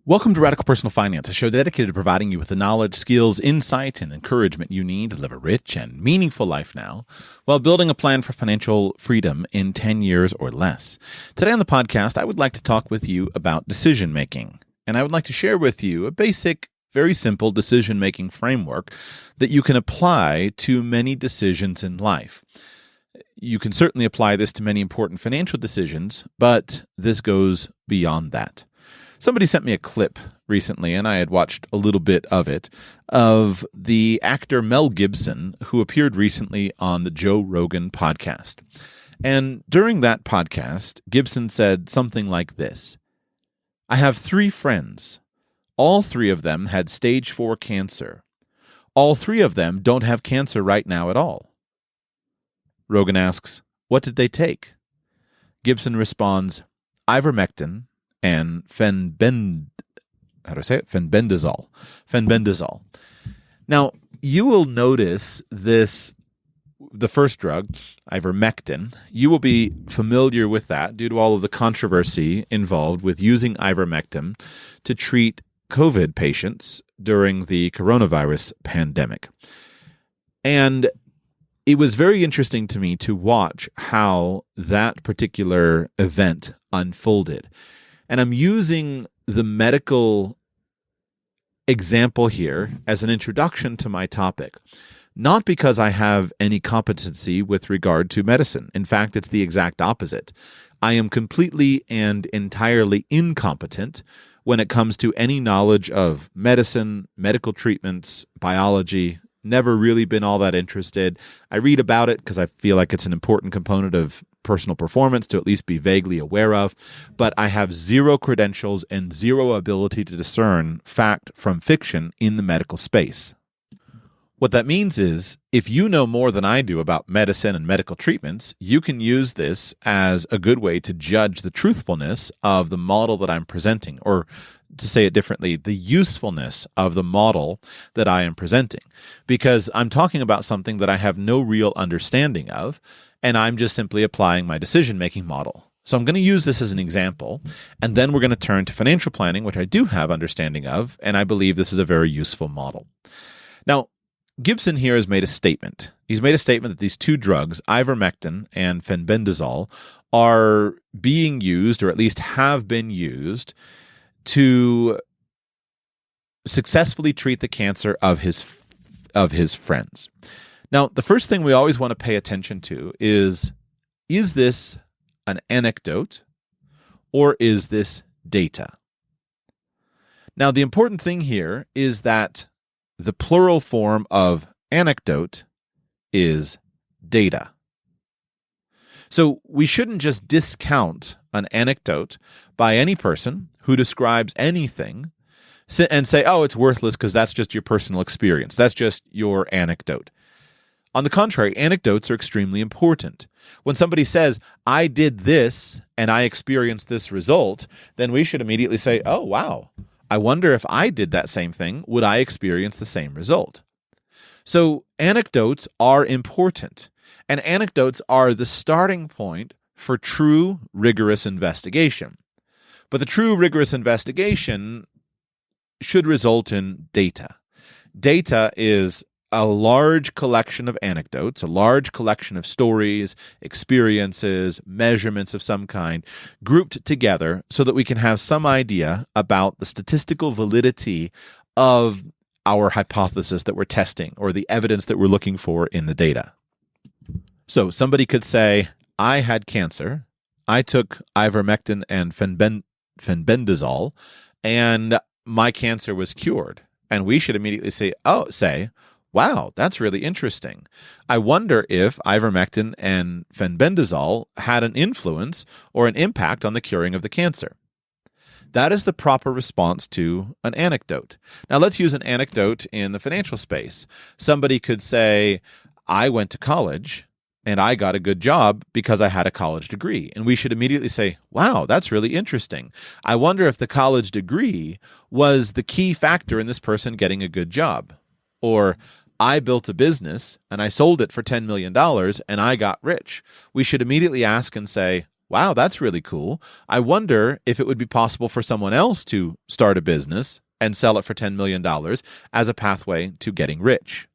Welcome to Radical Personal Finance, a show dedicated to providing you with the knowledge, skills, insight, and encouragement you need to live a rich and meaningful life now while building a plan for financial freedom in 10 years or less. Today on the podcast, I would like to talk with you about decision making, and I would like to share with you a basic, very simple decision making framework that you can apply to many decisions in life. You can certainly apply this to many important financial decisions, but this goes beyond that. Somebody sent me a clip recently, and I had watched a little bit of it, of the actor Mel Gibson, who appeared recently on the Joe Rogan podcast. And during that podcast, Gibson said something like this: "I have 3 friends. All 3 of them had stage 4 cancer. All 3 of them don't have cancer right now at all." Rogan asks, "What did they take?" Gibson responds, "Ivermectin and fenbendazole. Now, you will notice this, the first drug, ivermectin. You will be familiar with that due to all of the controversy involved with using ivermectin to treat COVID patients during the coronavirus pandemic. And it was very interesting to me to watch how that particular event unfolded. And I'm using the medical example here as an introduction to my topic, not because I have any competency with regard to medicine. In fact, it's the exact opposite. I am completely and entirely incompetent when it comes to any knowledge of medicine, medical treatments, biology. Never really been all that interested. I read about it because I feel like it's an important component of personal performance to at least be vaguely aware of, but I have 0 credentials and 0 ability to discern fact from fiction in the medical space. What that means is, if you know more than I do about medicine and medical treatments, you can use this as a good way to judge the truthfulness of the model that I'm presenting, or to say it differently, the usefulness of the model that I am presenting, because I'm talking about something that I have no real understanding of, and I'm just simply applying my decision-making model. So I'm going to use this as an example, and then we're going to turn to financial planning, which I do have understanding of, and I believe this is a very useful model. Now, Gibson here has made a statement. He's made a statement that these 2 drugs, ivermectin and fenbendazole, are being used, or at least have been used, to successfully treat the cancer of his friends. Now, the first thing we always want to pay attention to is this an anecdote or is this data? Now, the important thing here is that the plural form of anecdote is data. So we shouldn't just discount an anecdote by any person who describes anything and say, oh, it's worthless because that's just your personal experience. That's just your anecdote. On the contrary, anecdotes are extremely important. When somebody says, I did this and I experienced this result, then we should immediately say, oh, wow, I wonder if I did that same thing, would I experience the same result? So anecdotes are important, and anecdotes are the starting point for true, rigorous investigation. But the true, rigorous investigation should result in data. Data is a large collection of anecdotes, a large collection of stories, experiences, measurements of some kind, grouped together so that we can have some idea about the statistical validity of our hypothesis that we're testing or the evidence that we're looking for in the data. So somebody could say, I had cancer, I took ivermectin and fenbendazole, and my cancer was cured. And we should immediately say, wow, that's really interesting. I wonder if ivermectin and fenbendazole had an influence or an impact on the curing of the cancer. That is the proper response to an anecdote. Now let's use an anecdote in the financial space. Somebody could say, I went to college and I got a good job because I had a college degree. And we should immediately say, wow, that's really interesting. I wonder if the college degree was the key factor in this person getting a good job. Or I built a business and I sold it for $10 million and I got rich. We should immediately ask and say, wow, that's really cool. I wonder if it would be possible for someone else to start a business and sell it for $10 million as a pathway to getting rich.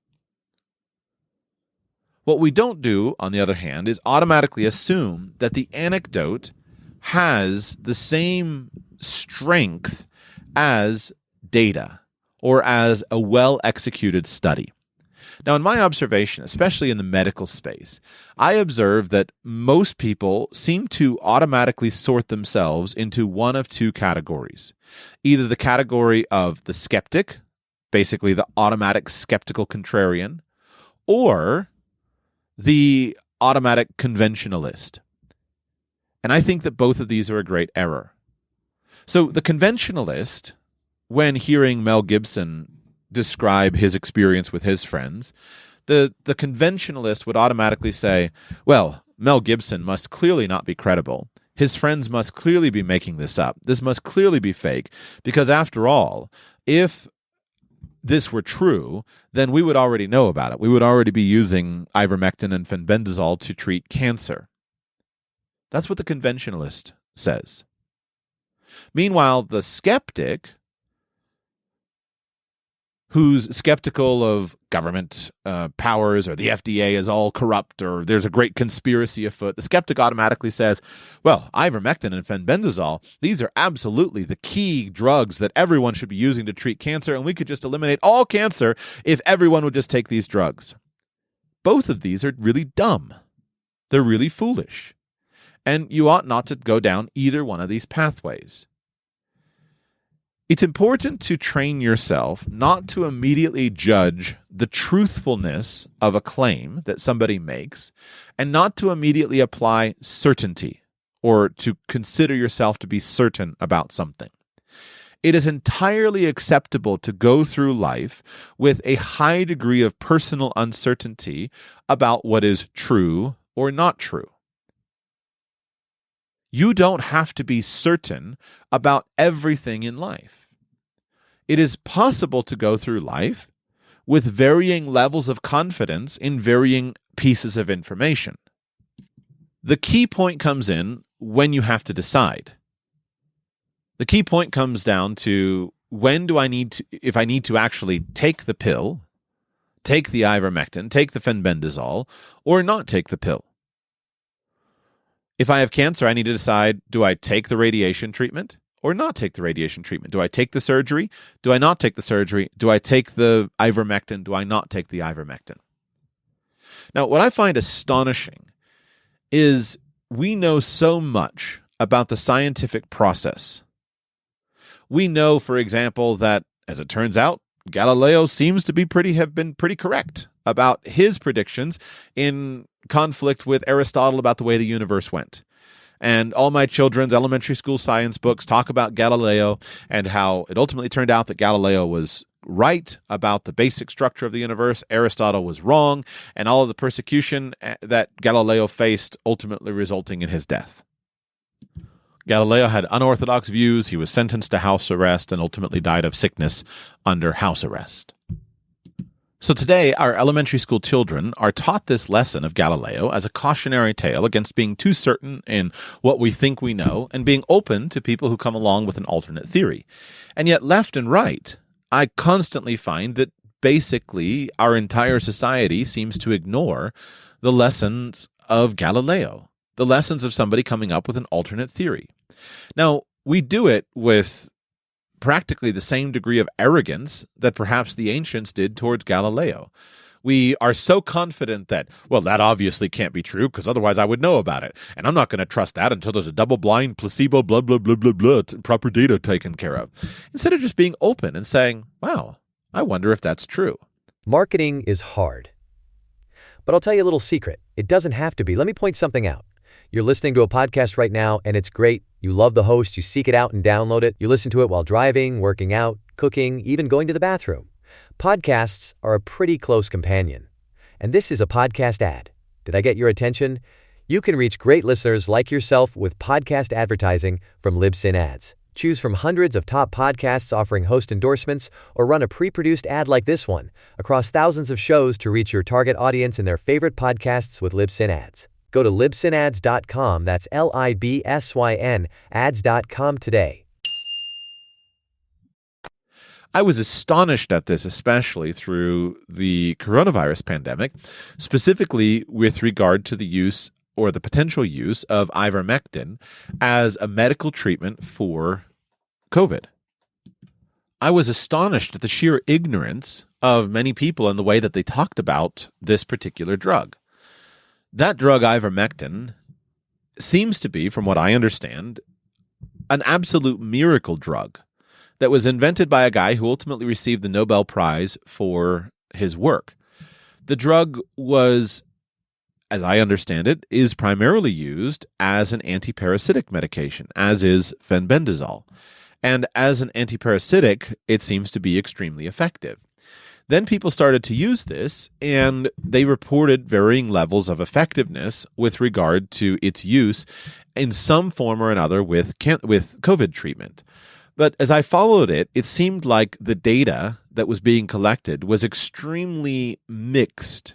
What we don't do, on the other hand, is automatically assume that the anecdote has the same strength as data or as a well-executed study. Now, in my observation, especially in the medical space, I observe that most people seem to automatically sort themselves into one of two categories. Either the category of the skeptic, basically the automatic skeptical contrarian, or the automatic conventionalist. And I think that both of these are a great error. So the conventionalist, when hearing Mel Gibson describe his experience with his friends, the conventionalist would automatically say, well, Mel Gibson must clearly not be credible. His friends must clearly be making this up. This must clearly be fake, because after all, if this were true, then we would already know about it. We would already be using ivermectin and fenbendazole to treat cancer. That's what the conventionalist says. Meanwhile, the skeptic, who's skeptical of government powers, or the FDA is all corrupt, or there's a great conspiracy afoot, the skeptic automatically says, well, ivermectin and fenbendazole, these are absolutely the key drugs that everyone should be using to treat cancer, and we could just eliminate all cancer if everyone would just take these drugs. Both of these are really dumb. They're really foolish. And you ought not to go down either one of these pathways. It's important to train yourself not to immediately judge the truthfulness of a claim that somebody makes, and not to immediately apply certainty or to consider yourself to be certain about something. It is entirely acceptable to go through life with a high degree of personal uncertainty about what is true or not true. You don't have to be certain about everything in life. It is possible to go through life with varying levels of confidence in varying pieces of information. The key point comes in when you have to decide. The key point comes down to when do I need to, if I need to actually take the pill, take the ivermectin, take the fenbendazole, or not take the pill. If I have cancer, I need to decide, do I take the radiation treatment or not take the radiation treatment? Do I take the surgery? Do I not take the surgery? Do I take the ivermectin? Do I not take the ivermectin? Now, what I find astonishing is we know so much about the scientific process. We know, for example, that, as it turns out, Galileo seems to have been pretty correct about his predictions in conflict with Aristotle about the way the universe went. And all my children's elementary school science books talk about Galileo and how it ultimately turned out that Galileo was right about the basic structure of the universe, Aristotle was wrong, and all of the persecution that Galileo faced ultimately resulting in his death. Galileo had unorthodox views, he was sentenced to house arrest, and ultimately died of sickness under house arrest. So today, our elementary school children are taught this lesson of Galileo as a cautionary tale against being too certain in what we think we know and being open to people who come along with an alternate theory. And yet, left and right, I constantly find that basically our entire society seems to ignore the lessons of Galileo, the lessons of somebody coming up with an alternate theory. Now, we do it with practically the same degree of arrogance that perhaps the ancients did towards Galileo. We are so confident that, well, that obviously can't be true because otherwise I would know about it. And I'm not going to trust that until there's a double-blind, placebo, blah, blah, blah, blah, blah, proper data taken care of. Instead of just being open and saying, wow, I wonder if that's true. Marketing is hard. But I'll tell you a little secret. It doesn't have to be. Let me point something out. You're listening to a podcast right now, and it's great. You love the host. You seek it out and download it. You listen to it while driving, working out, cooking, even going to the bathroom. Podcasts are a pretty close companion. And this is a podcast ad. Did I get your attention? You can reach great listeners like yourself with podcast advertising from Libsyn Ads. Choose from hundreds of top podcasts offering host endorsements, or run a pre-produced ad like this one across thousands of shows to reach your target audience in their favorite podcasts with Libsyn Ads. Go to libsynads.com, that's LIBSYN, ads.com today. I was astonished at this, especially through the coronavirus pandemic, specifically with regard to the use or the potential use of ivermectin as a medical treatment for COVID. I was astonished at the sheer ignorance of many people and the way that they talked about this particular drug. That drug, ivermectin, seems to be, from what I understand, an absolute miracle drug that was invented by a guy who ultimately received the Nobel Prize for his work. The drug was, as I understand it, is primarily used as an antiparasitic medication, as is fenbendazole. And as an antiparasitic, it seems to be extremely effective. Then people started to use this, and they reported varying levels of effectiveness with regard to its use in some form or another with COVID treatment. But as I followed it, it seemed like the data that was being collected was extremely mixed.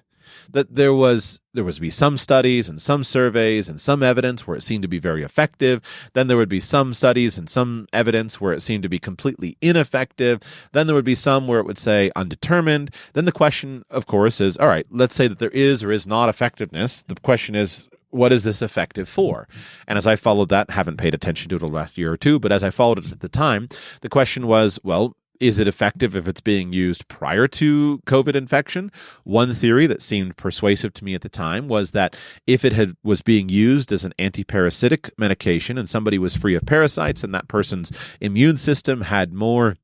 That there was to be some studies and some surveys and some evidence where it seemed to be very effective. Then there would be some studies and some evidence where it seemed to be completely ineffective. Then there would be some where it would say undetermined. Then the question, of course, is, all right, let's say that there is or is not effectiveness. The question is, what is this effective for? And as I followed that, haven't paid attention to it the last year or two, but as I followed it at the time, the question was, well, is it effective if it's being used prior to COVID infection? One theory that seemed persuasive to me at the time was that if it was being used as an antiparasitic medication and somebody was free of parasites and that person's immune system had more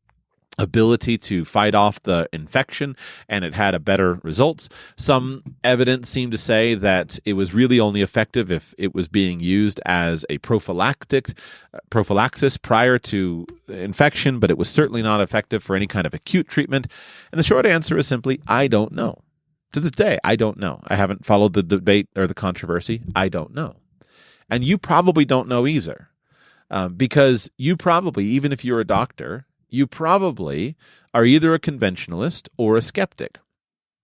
ability to fight off the infection and it had a better results. Some evidence seemed to say that it was really only effective if it was being used as a prophylaxis prior to infection, but it was certainly not effective for any kind of acute treatment. And the short answer is simply, I don't know. To this day, I don't know. I haven't followed the debate or the controversy. I don't know. And you probably don't know either, because you probably, even if you're a doctor, you probably are either a conventionalist or a skeptic.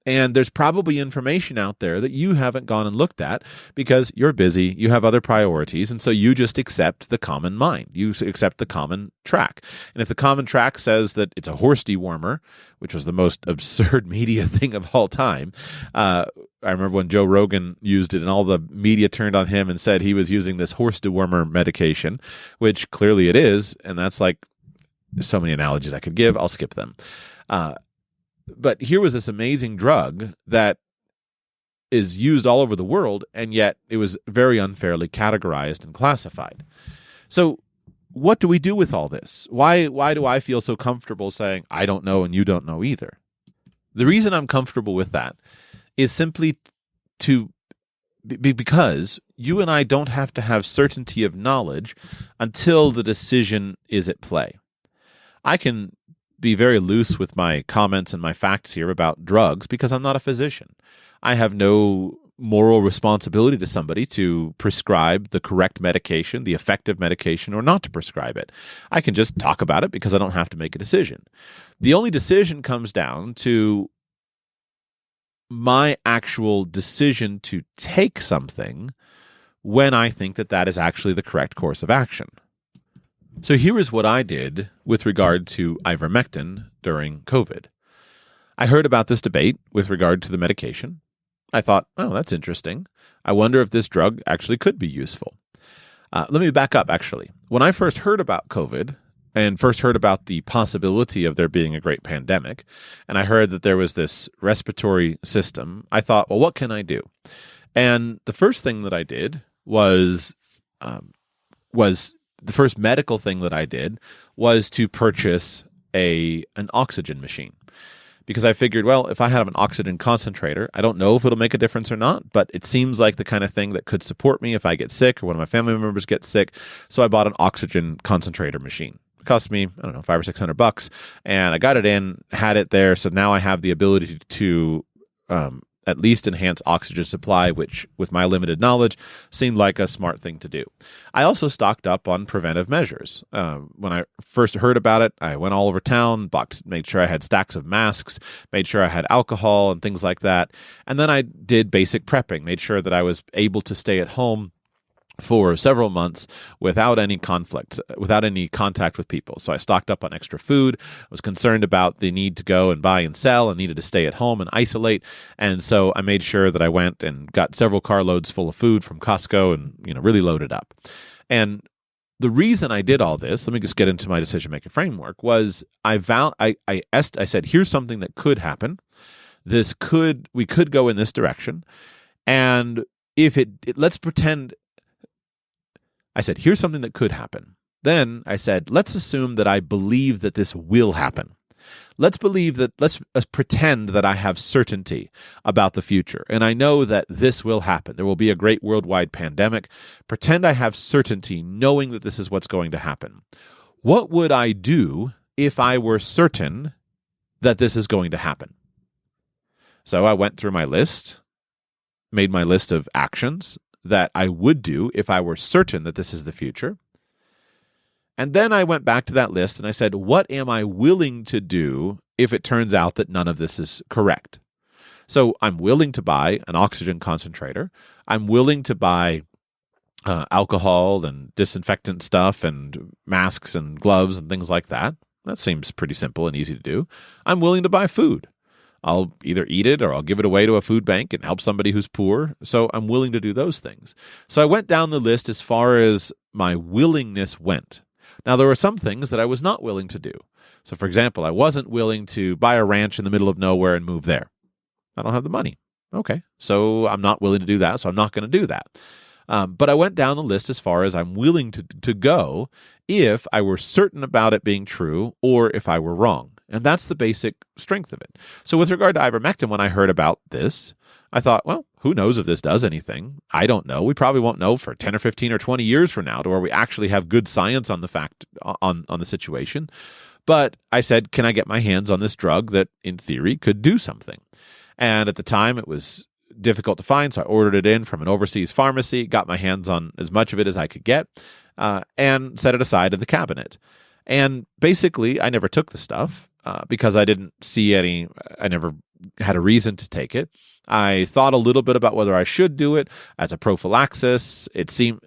And there's probably information out there that you haven't gone and looked at because you're busy, you have other priorities, and so you just accept the common mind. You accept the common track. And if the common track says that it's a horse dewormer, which was the most absurd media thing of all time, I remember when Joe Rogan used it and all the media turned on him and said he was using this horse dewormer medication, which clearly it is, and that's like, there's so many analogies I could give. I'll skip them. But here was this amazing drug that is used all over the world, and yet it was very unfairly categorized and classified. So what do we do with all this? Why do I feel so comfortable saying, I don't know and you don't know either? The reason I'm comfortable with that is simply because you and I don't have to have certainty of knowledge until the decision is at play. I can be very loose with my comments and my facts here about drugs because I'm not a physician. I have no moral responsibility to somebody to prescribe the correct medication, the effective medication, or not to prescribe it. I can just talk about it because I don't have to make a decision. The only decision comes down to my actual decision to take something when I think that that is actually the correct course of action. So here is what I did with regard to ivermectin during COVID. I heard about this debate with regard to the medication. I thought, oh, that's interesting. I wonder if this drug actually could be useful. Let me back up, actually. When I first heard about COVID and first heard about the possibility of there being a great pandemic, and I heard that there was this respiratory system, I thought, well, what can I do? And the first thing that I did was the first medical thing that I did was to purchase an oxygen machine. Because I figured, well, if I have an oxygen concentrator, I don't know if it'll make a difference or not, but it seems like the kind of thing that could support me if I get sick or one of my family members gets sick. So I bought an oxygen concentrator machine. It cost me, I don't know, $500 or $600, and I got it in, had it there. So now I have the ability to at least enhance oxygen supply, which with my limited knowledge seemed like a smart thing to do. I also stocked up on preventive measures. When I first heard about it, I went all over town, made sure I had stacks of masks, made sure I had alcohol and things like that. And then I did basic prepping, made sure that I was able to stay at home for several months without any conflict, without any contact with people. So I stocked up on extra food, was concerned about the need to go and buy and sell, and needed to stay at home and isolate. And so I made sure that I went and got several carloads full of food from Costco and, really loaded up. And the reason I did all this, let me just get into my decision-making framework, was I said, here's something that could happen. We could go in this direction. And let's pretend, I said, here's something that could happen. Then I said, let's assume that I believe that this will happen. Let's pretend that I have certainty about the future. And I know that this will happen. There will be a great worldwide pandemic. Pretend I have certainty knowing that this is what's going to happen. What would I do if I were certain that this is going to happen? So I went through my list, made my list of actions that I would do if I were certain that this is the future. And then I went back to that list and I said, what am I willing to do if it turns out that none of this is correct? So I'm willing to buy an oxygen concentrator. I'm willing to buy alcohol and disinfectant stuff and masks and gloves and things like that. That seems pretty simple and easy to do. I'm willing to buy food. I'll either eat it or I'll give it away to a food bank and help somebody who's poor. So I'm willing to do those things. So I went down the list as far as my willingness went. Now, there were some things that I was not willing to do. So, for example, I wasn't willing to buy a ranch in the middle of nowhere and move there. I don't have the money. Okay, so I'm not willing to do that, so I'm not going to do that. But I went down the list as far as I'm willing to go if I were certain about it being true or if I were wrong. And that's the basic strength of it. So with regard to ivermectin, when I heard about this, I thought, well, who knows if this does anything? I don't know. We probably won't know for 10 or 15 or 20 years from now to where we actually have good science on the fact on the situation. But I said, can I get my hands on this drug that in theory could do something? And at the time it was difficult to find, so I ordered it in from an overseas pharmacy, got my hands on as much of it as I could get, and set it aside in the cabinet. And basically, I never took the stuff because I didn't see any, I never had a reason to take it. I thought a little bit about whether I should do it as a prophylaxis. It seemed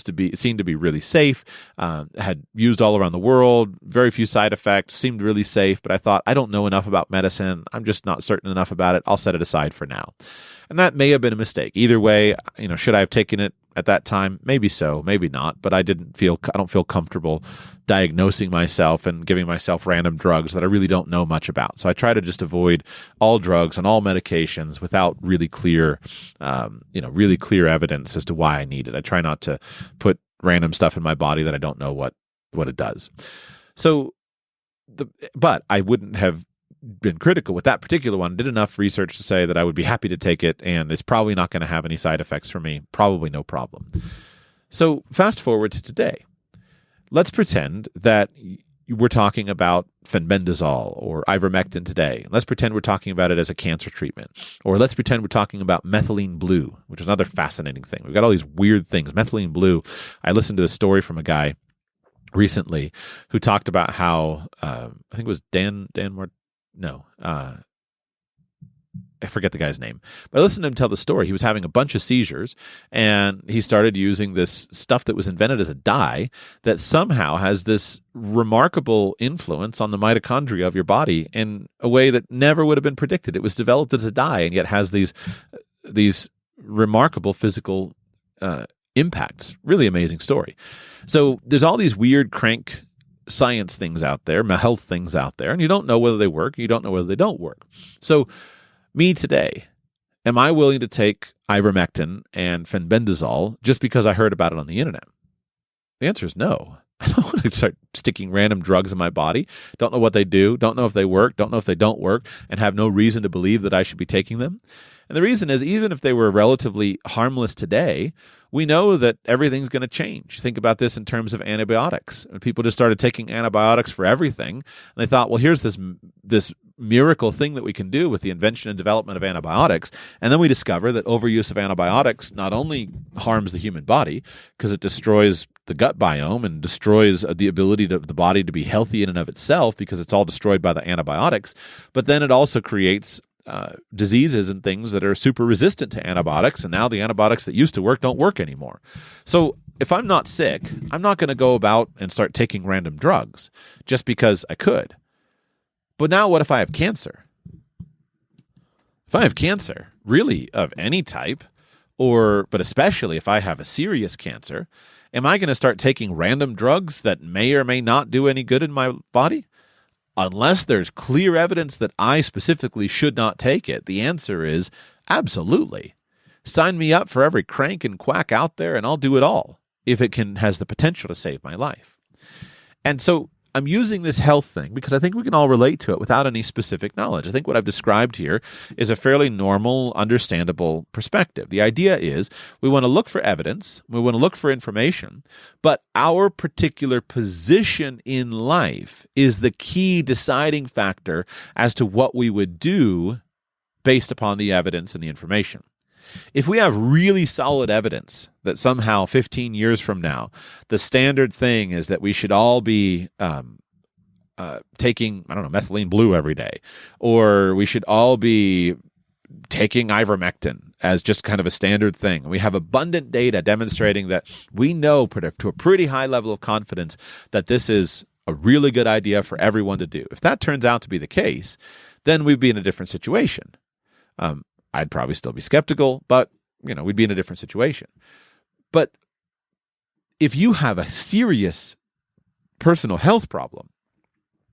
to be really safe. Had used all around the world, very few side effects, seemed really safe. But I thought, I don't know enough about medicine. I'm just not certain enough about it. I'll set it aside for now. And that may have been a mistake. Either way, should I have taken it at that time? Maybe so, maybe not. But I don't feel comfortable diagnosing myself and giving myself random drugs that I really don't know much about. So I try to just avoid all drugs and all medications without really clear evidence as to why I need it. I try not to put random stuff in my body that I don't know what it does. So, but I wouldn't have been critical with that particular one. Did enough research to say that I would be happy to take it, and it's probably not going to have any side effects for me. Probably no problem. So fast forward to today. Let's pretend that we're talking about fenbendazole or ivermectin today. Let's pretend we're talking about it as a cancer treatment. Or let's pretend we're talking about methylene blue, which is another fascinating thing. We've got all these weird things. Methylene blue, I listened to a story from a guy recently who talked about how, I think it was I forget the guy's name, but I listened to him tell the story. He was having a bunch of seizures, and he started using this stuff that was invented as a dye that somehow has this remarkable influence on the mitochondria of your body in a way that never would have been predicted. It was developed as a dye, and yet has these remarkable physical impacts. Really amazing story. So there's all these weird crank science things out there, health things out there, and you don't know whether they work, you don't know whether they don't work. So me today, am I willing to take ivermectin and fenbendazole just because I heard about it on the internet? The answer is no. I don't want to start sticking random drugs in my body. Don't know what they do, don't know if they work, don't know if they don't work, and have no reason to believe that I should be taking them. And the reason is, even if they were relatively harmless today, we know that everything's going to change. Think about this in terms of antibiotics. When people just started taking antibiotics for everything, and they thought, well, here's this miracle thing that we can do with the invention and development of antibiotics. And then we discover that overuse of antibiotics not only harms the human body because it destroys the gut biome and destroys the ability of the body to be healthy in and of itself because it's all destroyed by the antibiotics, but then it also creates diseases and things that are super resistant to antibiotics, and now the antibiotics that used to work don't work anymore. So if I'm not sick, I'm not going to go about and start taking random drugs just because I could. But now what if I have cancer? If I have cancer, really of any type, but especially if I have a serious cancer, am I going to start taking random drugs that may or may not do any good in my body? Unless there's clear evidence that I specifically should not take it, the answer is absolutely. Sign me up for every crank and quack out there, and I'll do it all if it has the potential to save my life. And so I'm using this health thing because I think we can all relate to it without any specific knowledge. I think what I've described here is a fairly normal, understandable perspective. The idea is we want to look for evidence, we want to look for information, but our particular position in life is the key deciding factor as to what we would do based upon the evidence and the information. If we have really solid evidence that somehow 15 years from now, the standard thing is that we should all be taking, methylene blue every day, or we should all be taking ivermectin as just kind of a standard thing. We have abundant data demonstrating that we know to a pretty high level of confidence that this is a really good idea for everyone to do. If that turns out to be the case, then we'd be in a different situation. I'd probably still be skeptical, but we'd be in a different situation. But if you have a serious personal health problem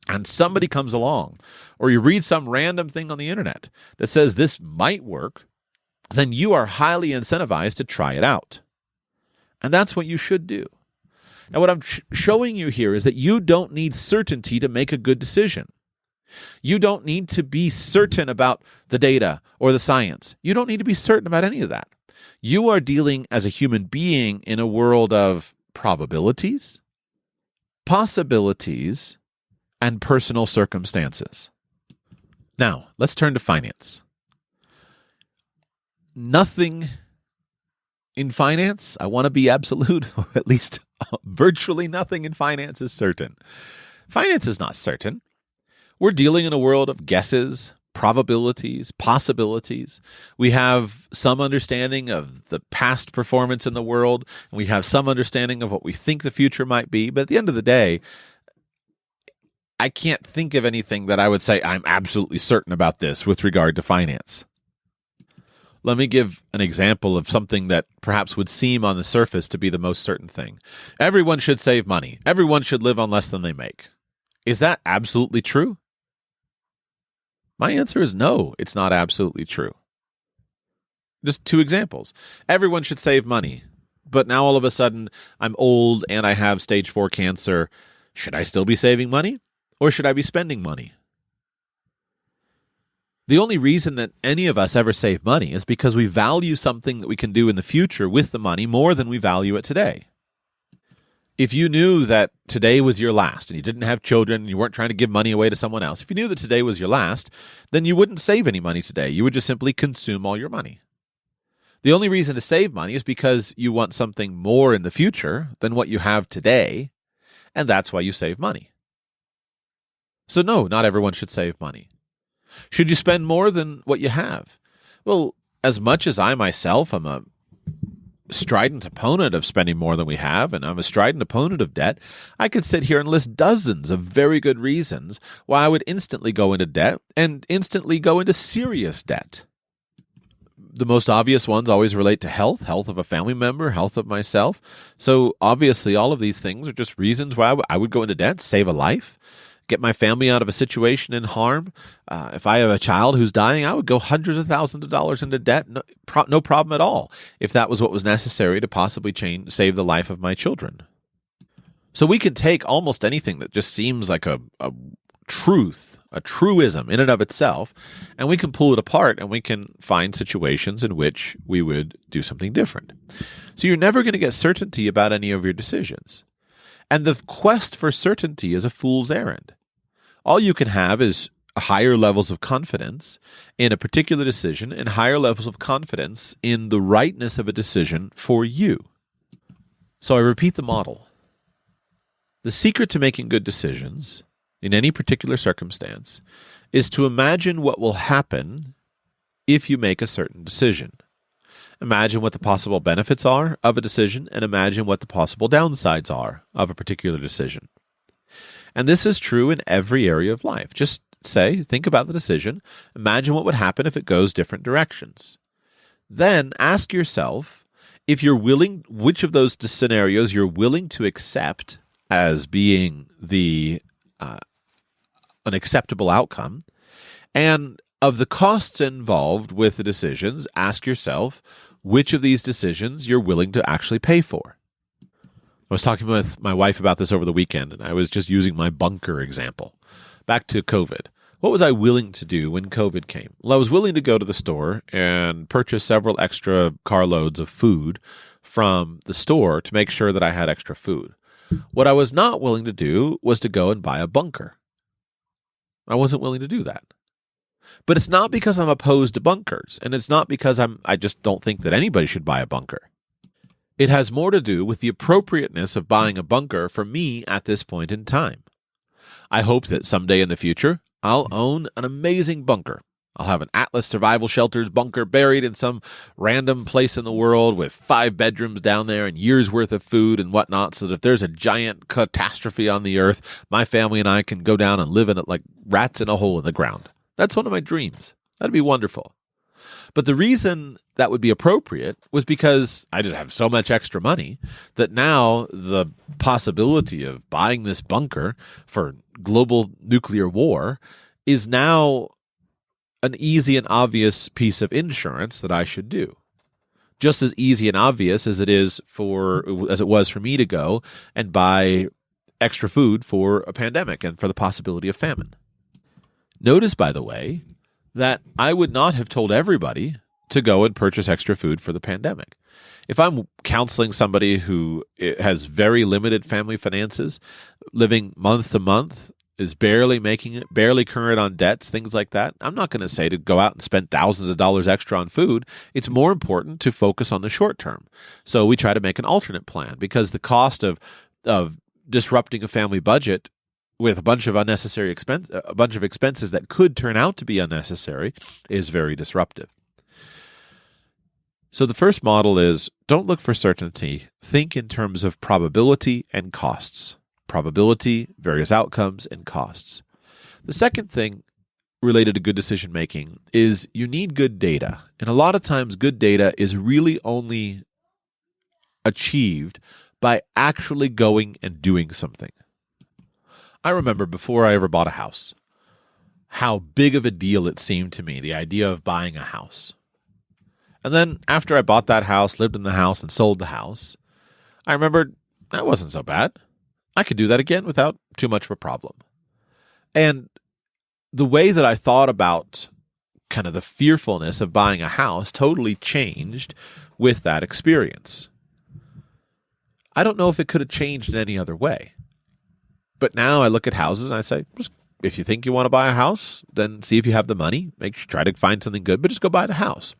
and somebody comes along, or you read some random thing on the internet that says this might work, then you are highly incentivized to try it out. And that's what you should do. Now, what I'm showing you here is that you don't need certainty to make a good decision. You don't need to be certain about the data or the science. You don't need to be certain about any of that. You are dealing as a human being in a world of probabilities, possibilities, and personal circumstances. Now, let's turn to finance. Nothing in finance, I want to be absolute, or at least virtually nothing in finance is certain. Finance is not certain. We're dealing in a world of guesses, probabilities, possibilities. We have some understanding of the past performance in the world, and we have some understanding of what we think the future might be. But at the end of the day, I can't think of anything that I would say I'm absolutely certain about this with regard to finance. Let me give an example of something that perhaps would seem on the surface to be the most certain thing. Everyone should save money. Everyone should live on less than they make. Is that absolutely true? My answer is no, it's not absolutely true. Just two examples. Everyone should save money, but now all of a sudden I'm old and I have stage 4 cancer. Should I still be saving money, or should I be spending money? The only reason that any of us ever save money is because we value something that we can do in the future with the money more than we value it today. If you knew that today was your last and you didn't have children and you weren't trying to give money away to someone else, if you knew that today was your last, then you wouldn't save any money today. You would just simply consume all your money. The only reason to save money is because you want something more in the future than what you have today, and that's why you save money. So no, not everyone should save money. Should you spend more than what you have? Well, as much as I myself am a strident opponent of spending more than we have, and I'm a strident opponent of debt, I could sit here and list dozens of very good reasons why I would instantly go into debt and instantly go into serious debt. The most obvious ones always relate to health of a family member, health of myself. So obviously all of these things are just reasons why I would go into debt, save a life, get my family out of a situation in harm. If I have a child who's dying, I would go hundreds of thousands of dollars into debt, no problem at all, if that was what was necessary to possibly save the life of my children. So we can take almost anything that just seems like a truth, a truism in and of itself, and we can pull it apart and we can find situations in which we would do something different. So you're never going to get certainty about any of your decisions. And the quest for certainty is a fool's errand. All you can have is higher levels of confidence in a particular decision and higher levels of confidence in the rightness of a decision for you. So I repeat the model. The secret to making good decisions in any particular circumstance is to imagine what will happen if you make a certain decision. Imagine what the possible benefits are of a decision and imagine what the possible downsides are of a particular decision. And this is true in every area of life. Just think about the decision, imagine what would happen if it goes different directions. Then ask yourself if you're willing, which of those scenarios you're willing to accept as being an acceptable outcome, and of the costs involved with the decisions, ask yourself which of these decisions you're willing to actually pay for. I was talking with my wife about this over the weekend, and I was just using my bunker example. Back to COVID. What was I willing to do when COVID came? Well, I was willing to go to the store and purchase several extra carloads of food from the store to make sure that I had extra food. What I was not willing to do was to go and buy a bunker. I wasn't willing to do that. But it's not because I'm opposed to bunkers, and it's not because I just don't think that anybody should buy a bunker. It has more to do with the appropriateness of buying a bunker for me at this point in time. I hope that someday in the future, I'll own an amazing bunker. I'll have an Atlas Survival Shelters bunker buried in some random place in the world with 5 bedrooms down there and years worth of food and whatnot, so that if there's a giant catastrophe on the earth, my family and I can go down and live in it like rats in a hole in the ground. That's one of my dreams. That'd be wonderful. But the reason that would be appropriate was because I just have so much extra money that now the possibility of buying this bunker for global nuclear war is now an easy and obvious piece of insurance that I should do. Just as easy and obvious as it was for me to go and buy extra food for a pandemic and for the possibility of famine. Notice, by the way, that I would not have told everybody to go and purchase extra food for the pandemic. If I'm counseling somebody who has very limited family finances, living month to month, is barely making it, barely current on debts, things like that, I'm not going to say to go out and spend thousands of dollars extra on food. It's more important to focus on the short term. So we try to make an alternate plan, because the cost of disrupting a family budget with a bunch of expenses that could turn out to be unnecessary is very disruptive. So the first model is, don't look for certainty. Think in terms of probability and costs. Probability, various outcomes, and costs. The second thing related to good decision making is you need good data. And a lot of times good data is really only achieved by actually going and doing something. I remember before I ever bought a house, how big of a deal it seemed to me, the idea of buying a house. And then after I bought that house, lived in the house, and sold the house, I remembered that wasn't so bad. I could do that again without too much of a problem. And the way that I thought about kind of the fearfulness of buying a house totally changed with that experience. I don't know if it could have changed in any other way. But now I look at houses and I say, if you think you want to buy a house, then see if you have the money. Try to find something good, but just go buy the house.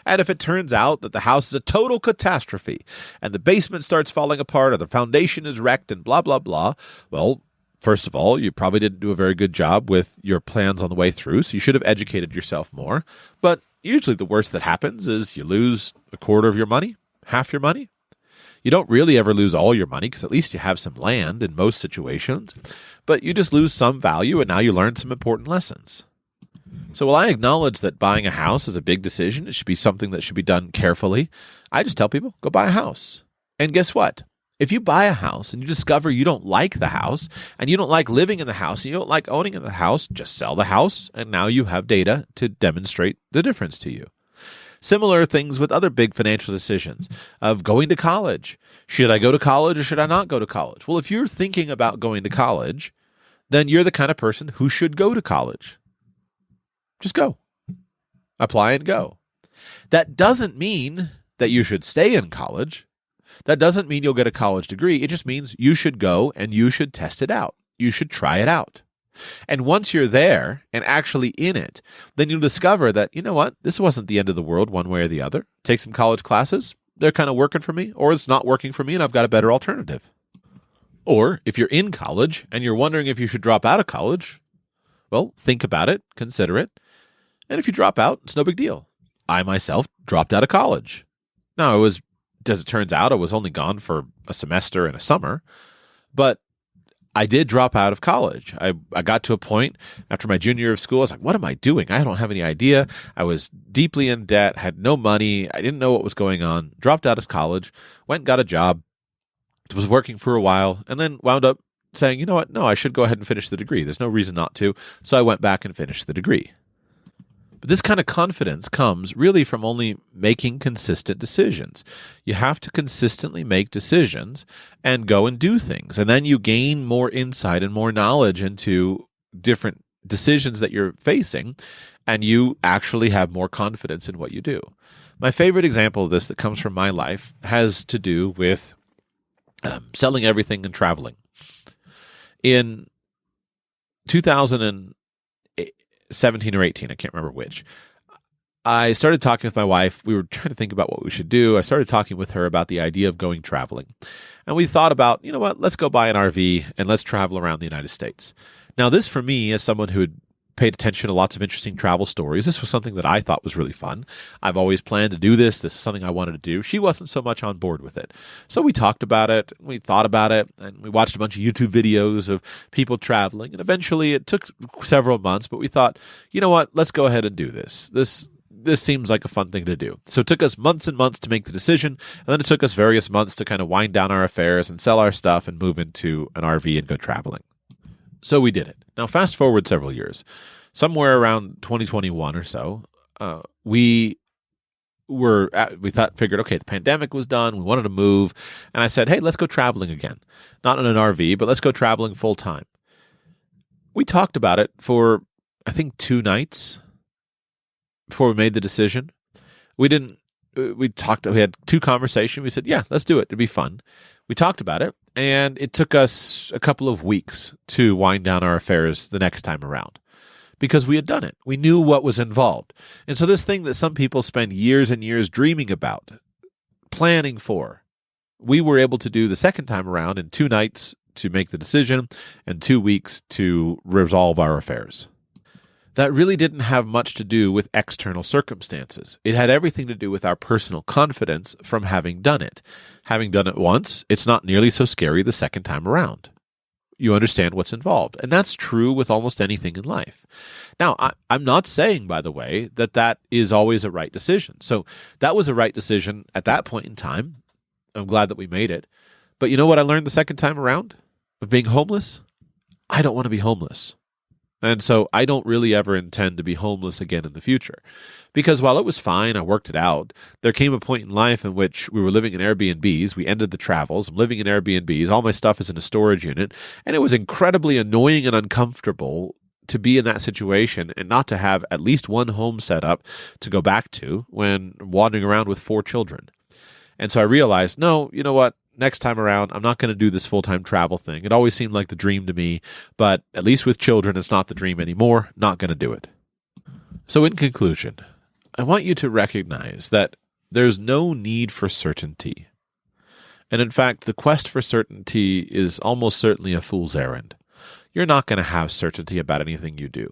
And if it turns out that the house is a total catastrophe and the basement starts falling apart or the foundation is wrecked and blah, blah, blah, well, first of all, you probably didn't do a very good job with your plans on the way through, so you should have educated yourself more. But usually the worst that happens is you lose a quarter of your money, half your money. You don't really ever lose all your money because at least you have some land in most situations, but you just lose some value, and now you learn some important lessons. So while I acknowledge that buying a house is a big decision, it should be something that should be done carefully, I just tell people, go buy a house. And guess what? If you buy a house and you discover you don't like the house and you don't like living in the house and you don't like owning in the house, just sell the house, and now you have data to demonstrate the difference to you. Similar things with other big financial decisions of going to college. Should I go to college or should I not go to college? Well, if you're thinking about going to college, then you're the kind of person who should go to college. Just go. Apply and go. That doesn't mean that you should stay in college. That doesn't mean you'll get a college degree. It just means you should go and you should test it out. You should try it out. And once you're there and actually in it, then you'll discover that, you know what, this wasn't the end of the world one way or the other. Take some college classes, they're kind of working for me, or it's not working for me and I've got a better alternative. Or if you're in college and you're wondering if you should drop out of college, well, think about it, consider it. And if you drop out, it's no big deal. I myself dropped out of college. Now, as it turns out, I was only gone for a semester and a summer, but I did drop out of college. I got to a point after my junior year of school, I was like, what am I doing? I don't have any idea. I was deeply in debt, had no money. I didn't know what was going on. Dropped out of college, went and got a job, was working for a while, and then wound up saying, you know what? No, I should go ahead and finish the degree. There's no reason not to. So I went back and finished the degree. But this kind of confidence comes really from only making consistent decisions. You have to consistently make decisions and go and do things. And then you gain more insight and more knowledge into different decisions that you're facing, and you actually have more confidence in what you do. My favorite example of this that comes from my life has to do with selling everything and traveling. In 2017 or 18, I can't remember which, I started talking with my wife. We were trying to think about what we should do. I started talking with her about the idea of going traveling. And we thought about, you know what, let's go buy an RV and let's travel around the United States. Now, this for me, as someone who had paid attention to lots of interesting travel stories, this was something that I thought was really fun. I've always planned to do this. This is something I wanted to do. She wasn't so much on board with it. So we talked about it, we thought about it, and we watched a bunch of YouTube videos of people traveling. And eventually it took several months, but we thought, you know what, let's go ahead and do this. This seems like a fun thing to do. So it took us months and months to make the decision, and then it took us various months to kind of wind down our affairs and sell our stuff and move into an RV and go traveling. So we did it. Now, fast forward several years. Somewhere around 2021 or so, we figured, okay, the pandemic was done. We wanted to move. And I said, hey, let's go traveling again. Not in an RV, but let's go traveling full time. We talked about it for, I think, 2 nights before we made the decision. We had 2 conversations. We said, yeah, let's do it. It'd be fun. We talked about it, and it took us a couple of weeks to wind down our affairs the next time around because we had done it. We knew what was involved. And so this thing that some people spend years and years dreaming about, planning for, we were able to do the second time around in 2 nights to make the decision and 2 weeks to resolve our affairs. That really didn't have much to do with external circumstances. It had everything to do with our personal confidence from having done it. Having done it once, it's not nearly so scary the second time around. You understand what's involved. And that's true with almost anything in life. Now, I'm not saying, by the way, that is always a right decision. So that was a right decision at that point in time. I'm glad that we made it. But you know what I learned the second time around of being homeless? I don't want to be homeless. And so I don't really ever intend to be homeless again in the future. Because while it was fine, I worked it out, there came a point in life in which we were living in Airbnbs. We ended the travels. I'm living in Airbnbs. All my stuff is in a storage unit. And it was incredibly annoying and uncomfortable to be in that situation and not to have at least one home set up to go back to when wandering around with 4 children. And so I realized, no, you know what? Next time around, I'm not going to do this full-time travel thing. It always seemed like the dream to me, but at least with children, it's not the dream anymore. Not going to do it. So in conclusion, I want you to recognize that there's no need for certainty. And in fact, the quest for certainty is almost certainly a fool's errand. You're not going to have certainty about anything you do.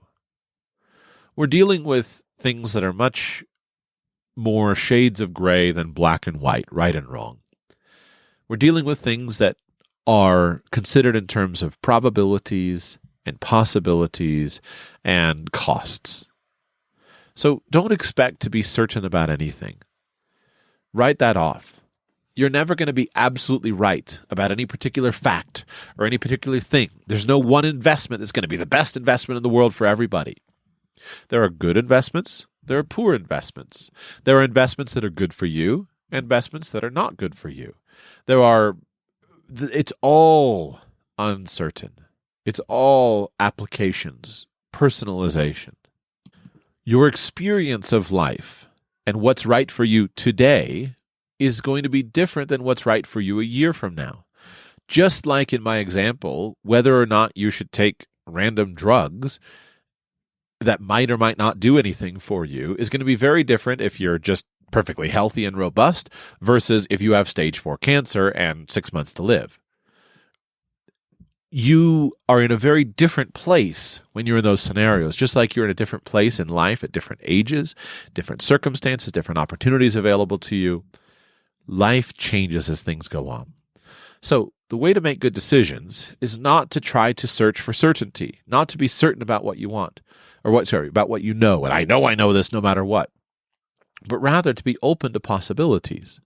We're dealing with things that are much more shades of gray than black and white, right and wrong. We're dealing with things that are considered in terms of probabilities and possibilities and costs. So don't expect to be certain about anything. Write that off. You're never going to be absolutely right about any particular fact or any particular thing. There's no one investment that's going to be the best investment in the world for everybody. There are good investments. There are poor investments. There are investments that are good for you, investments that are not good for you. It's all uncertain. It's all applications, personalization. Your experience of life and what's right for you today is going to be different than what's right for you a year from now. Just like in my example, whether or not you should take random drugs that might or might not do anything for you is going to be very different if you're just perfectly healthy and robust versus if you have stage 4 cancer and 6 months to live. You are in a very different place when you're in those scenarios, just like you're in a different place in life at different ages, different circumstances, different opportunities available to you. Life changes as things go on. So the way to make good decisions is not to try to search for certainty, not to be certain about what you want, about what you know. And I know this no matter what, but rather to be open to possibilities.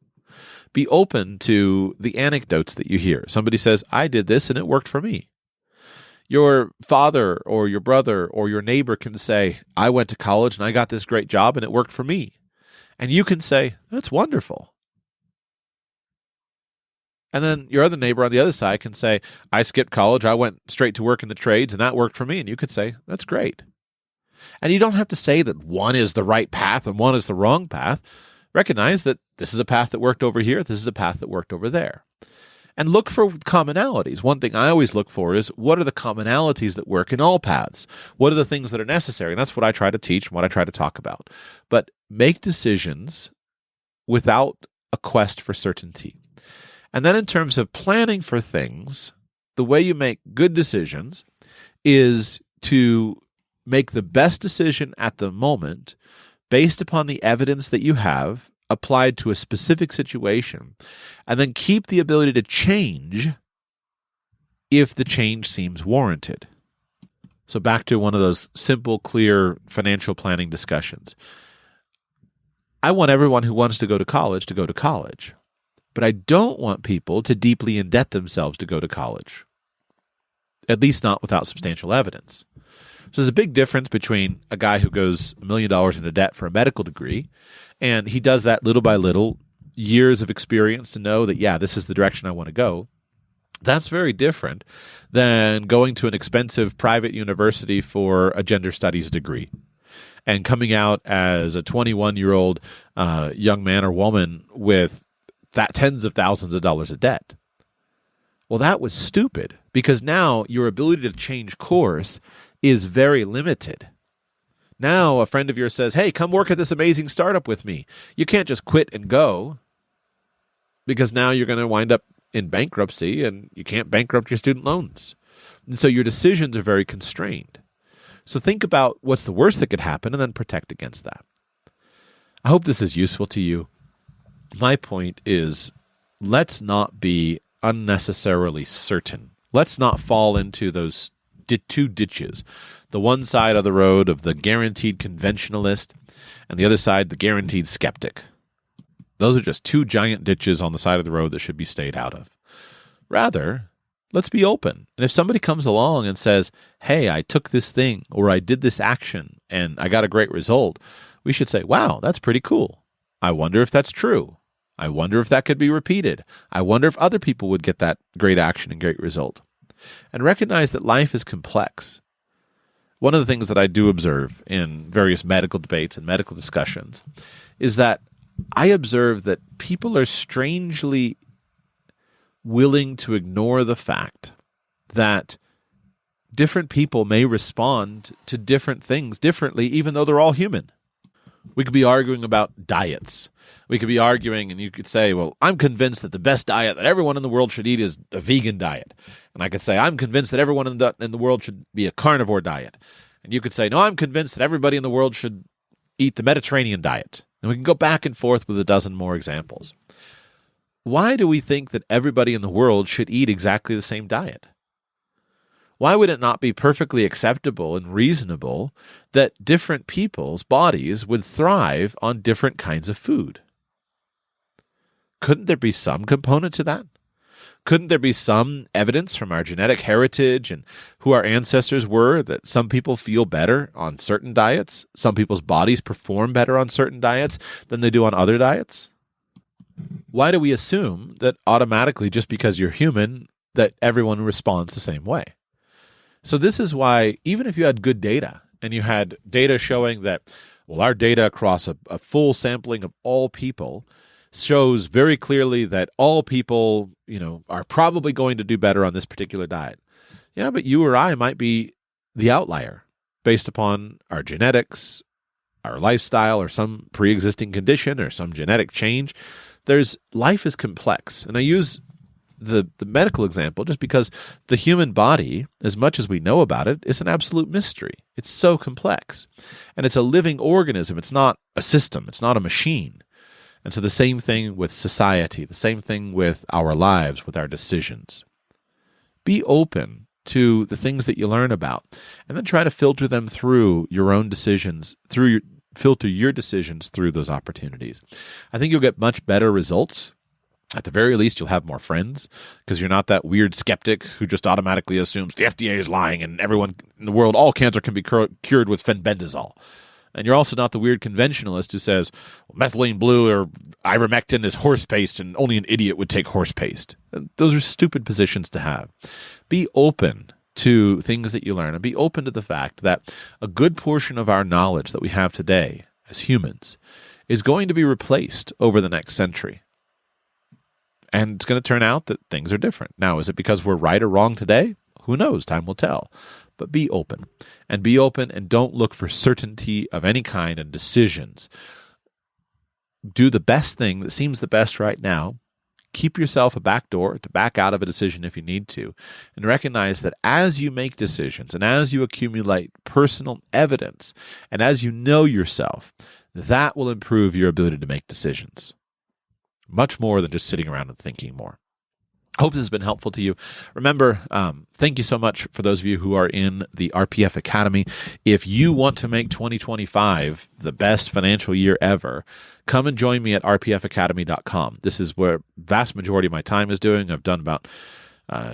Be open to the anecdotes that you hear. Somebody says, I did this and it worked for me. Your father or your brother or your neighbor can say, I went to college and I got this great job and it worked for me. And you can say, that's wonderful. And then your other neighbor on the other side can say, I skipped college, I went straight to work in the trades and that worked for me. And you could say, that's great. And you don't have to say that one is the right path and one is the wrong path. Recognize that this is a path that worked over here, this is a path that worked over there. And look for commonalities. One thing I always look for is, what are the commonalities that work in all paths? What are the things that are necessary? And that's what I try to teach and what I try to talk about. But make decisions without a quest for certainty. And then in terms of planning for things, the way you make good decisions is to make the best decision at the moment based upon the evidence that you have applied to a specific situation, and then keep the ability to change if the change seems warranted. So back to one of those simple, clear financial planning discussions. I want everyone who wants to go to college, but I don't want people to deeply indebt themselves to go to college, at least not without substantial evidence. So there's a big difference between a guy who goes $1 million into debt for a medical degree, and he does that little by little, years of experience to know that, yeah, this is the direction I want to go. That's very different than going to an expensive private university for a gender studies degree and coming out as a 21-year-old young man or woman with tens of thousands of dollars of debt. Well, that was stupid, because now your ability to change course is very limited. Now a friend of yours says, hey, come work at this amazing startup with me. You can't just quit and go, because now you're going to wind up in bankruptcy and you can't bankrupt your student loans. And so your decisions are very constrained. So think about what's the worst that could happen and then protect against that. I hope this is useful to you. My point is, let's not be unnecessarily certain. Let's not fall into those two ditches. The one side of the road of the guaranteed conventionalist and the other side, the guaranteed skeptic. Those are just two giant ditches on the side of the road that should be stayed out of. Rather, let's be open. And if somebody comes along and says, hey, I took this thing or I did this action and I got a great result, we should say, wow, that's pretty cool. I wonder if that's true. I wonder if that could be repeated. I wonder if other people would get that great action and great result. And recognize that life is complex. One of the things that I do observe in various medical debates and medical discussions is that I observe that people are strangely willing to ignore the fact that different people may respond to different things differently, even though they're all human. We could be arguing about diets. We could be arguing, and you could say, well, I'm convinced that the best diet that everyone in the world should eat is a vegan diet. And I could say, I'm convinced that everyone in the world should be a carnivore diet. And you could say, no, I'm convinced that everybody in the world should eat the Mediterranean diet. And we can go back and forth with a dozen more examples. Why do we think that everybody in the world should eat exactly the same diet? Why would it not be perfectly acceptable and reasonable that different people's bodies would thrive on different kinds of food? Couldn't there be some component to that? Couldn't there be some evidence from our genetic heritage and who our ancestors were that some people feel better on certain diets? Some people's bodies perform better on certain diets than they do on other diets? Why do we assume that automatically, just because you're human, that everyone responds the same way? So this is why, even if you had good data and you had data showing that, well, our data across a full sampling of all people shows very clearly that all people, are probably going to do better on this particular diet. Yeah, but you or I might be the outlier based upon our genetics, our lifestyle, or some pre-existing condition or some genetic change. Life is complex. And I use the medical example just because the human body, as much as we know about it, is an absolute mystery. It's so complex. And it's a living organism. It's not a system. It's not a machine. And so the same thing with society, the same thing with our lives, with our decisions. Be open to the things that you learn about, and then try to filter them through your own decisions, filter your decisions through those opportunities. I think you'll get much better results. At the very least, you'll have more friends because you're not that weird skeptic who just automatically assumes the FDA is lying and everyone in the world, all cancer can be cured with fenbendazole. And you're also not the weird conventionalist who says methylene blue or ivermectin is horse paste and only an idiot would take horse paste. Those are stupid positions to have. Be open to things that you learn, and be open to the fact that a good portion of our knowledge that we have today as humans is going to be replaced over the next century. And it's going to turn out that things are different. Now, is it because we're right or wrong today? Who knows? Time will tell. But be open. And be open and don't look for certainty of any kind in decisions. Do the best thing that seems the best right now. Keep yourself a back door to back out of a decision if you need to. And recognize that as you make decisions and as you accumulate personal evidence and as you know yourself, that will improve your ability to make decisions. Much more than just sitting around and thinking more. I hope this has been helpful to you. Remember, thank you so much for those of you who are in the RPF Academy. If you want to make 2025 the best financial year ever, come and join me at rpfacademy.com. This is where vast majority of my time is doing. I've done about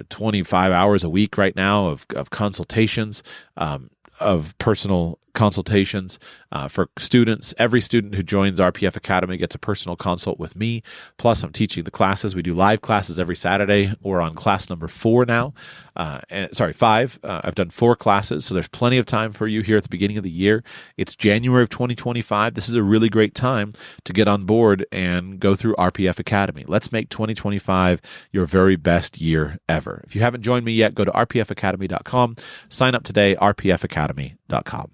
25 hours a week right now of consultations, of personal consultations for students. Every student who joins RPF Academy gets a personal consult with me. Plus, I'm teaching the classes. We do live classes every Saturday. We're on class number 4 now. 5. I've done 4 classes, so there's plenty of time for you here at the beginning of the year. It's January of 2025. This is a really great time to get on board and go through RPF Academy. Let's make 2025 your very best year ever. If you haven't joined me yet, go to rpfacademy.com. Sign up today, rpfacademy.com.